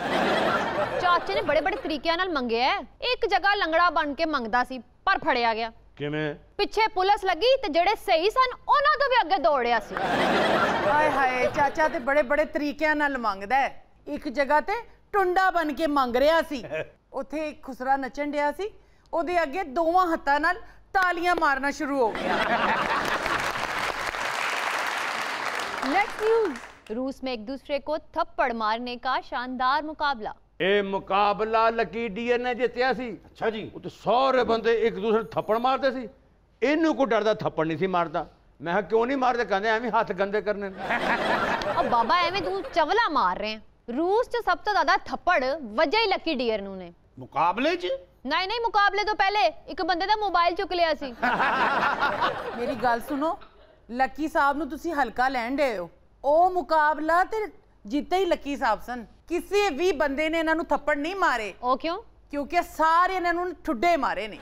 चाचे ने बड़े बड़े तरीके नाल मंगे है। एक जगह लंगड़ा बन के मंगदा सी पर फड़िया गया। किवें? पिछे पुलिस लगी ते जेड़े सही सन उन्हां तो भी अगे दौड़िया सी। हाय हाय, चाचा ते बड़े बड़े तरीकिਆਂ ਨਾਲ ਮੰਗਦਾ ਹੈ। ਇੱਕ ਜਗ੍ਹਾ ਤੇ ਟੁੰਡਾ ਬਣ ਕੇ ਮੰਗ ਰਿਹਾ ਸੀ, ਉੱਥੇ ਇੱਕ ਖੁਸਰਾ ਨੱਚਣ ਡਿਆ ਸੀ, ਉਹਦੇ ਅੱਗੇ ਦੋਵਾਂ ਹੱਥਾਂ ਨਾਲ ਤਾਲੀਆਂ ਮਾਰਨਾ ਸ਼ੁਰੂ ਹੋ ਗਿਆ। नेक्स्ट न्यूज, रूस में एक दूसरे को थप्पड़ मारने का शानदार मुकाबला। ਇਹ ਮੁਕਾਬਲਾ ਲਕੀ ਡੀਅਰ ਨੇ ਜਿੱਤਿਆ ਸੀ। ਅੱਛਾ ਜੀ। ਉਹ ਤੇ ਸਾਰੇ ਬੰਦੇ ਇੱਕ ਦੂਸਰੇ ਨੂੰ ਥੱਪੜ ਮਾਰਦੇ ਸੀ, ਇਹਨੂੰ ਕੋਈ ਡਰਦਾ ਥੱਪੜ ਨਹੀਂ ਸੀ ਮਾਰਦਾ। ਮੈਂ ਕਿਹਾ ਕਿਉਂ ਨਹੀਂ ਮਾਰਦੇ? ਕਹਿੰਦੇ ਐਵੇਂ ਹੱਥ ਗੰਦੇ ਕਰਨੇ ਨੇ। अब बाबा एवें तू चवला मार रहे हैं। रूस च सब तो ज्यादा थप्पड़ वजह ही लकी डियर नू ने। ਮੁਕਾਬਲੇ 'ਚ? नहीं नहीं, मुकाबले तो पहले एक बंदे दा मोबाइल चुक लिया सी। ਮੇਰੀ ਗੱਲ ਸੁਣੋ, ਲੱਕੀ ਸਾਹਿਬ ਨੂੰ ਤੁਸੀਂ ਹਲਕਾ ਲੈਣ ਦੇ ਹੋ। ਉਹ ਮੁਕਾਬਲਾ ਤੇ ਜਿੱਤੇ ਹੀ ਲੱਕੀ ਸਾਹਿਬ ਸਨ। ਕਿਸੇ ਵੀ ਬੰਦੇ ਨੇ ਇਹਨਾਂ ਨੂੰ ਥੱਪੜ ਨਹੀਂ ਮਾਰੇ। ओ क्यों? ਕਿਉਂਕਿ ਸਾਰੇ ਇਹਨਾਂ ਨੂੰ ਠੁੱਡੇ ਮਾਰੇ ਨੇ।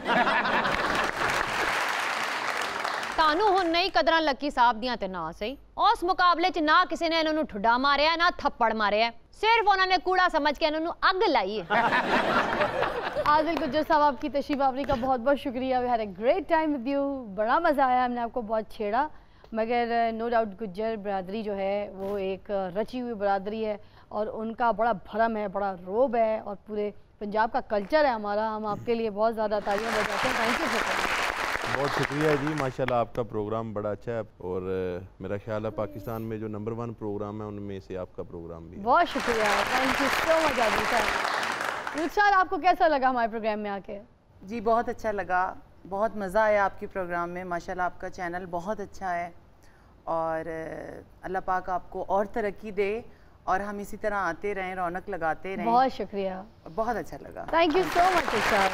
तानू हुण नहीं कदरां लकी साहब दियां ते ना सही। उस मुकाबले च ना किसी ने इन्हां नू ठुड्डा मारिया ना थप्पड़ मारिया, सिर्फ उन्होंने कूड़ा समझ के इन्हां नू अग लाई है। आदिल गुज्जर साहब, आपकी तशरीफ आवरी का बहुत बहुत शुक्रिया। We had a great time with you. बड़ा मज़ा आया, हमने आपको बहुत छेड़ा। मगर नो डाउट गुज्जर बरादरी जो है वो एक रची हुई बरादरी है और उनका बड़ा भरम है, बड़ा रोब है और पूरे पंजाब का कल्चर है हमारा। हम आपके लिए बहुत ज़्यादा तालियां बजाते हैं। Thank you so much. बहुत शुक्रिया जी, माशाल्लाह आपका प्रोग्राम बड़ा अच्छा है और मेरा ख्याल है पाकिस्तान में जो नंबर 1 प्रोग्राम है उनमें से आपका प्रोग्राम भी है। बहुत शुक्रिया, thank you so much Adil sir. Rukhsar, आपको कैसा लगा हमारे प्रोग्राम में आके? जी बहुत अच्छा लगा, बहुत मज़ा आया आपके प्रोग्राम में। माशाल्लाह आपका चैनल बहुत अच्छा है और अल्लाह पाक आपको और तरक्की दे और हम इसी तरह आते रहें, रौनक लगाते रहें। बहुत शुक्रिया, बहुत अच्छा लगा। Thank you so much sir.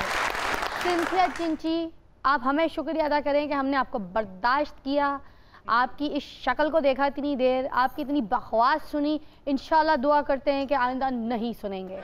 Cynthia चिंची, आप हमें शुक्रिया अदा करें कि हमने आपको बर्दाश्त किया, आपकी इस शक्ल को देखा इतनी देर, आपकी इतनी बकवास सुनी। इंशाल्लाह दुआ करते हैं कि आइंदा नहीं सुनेंगे।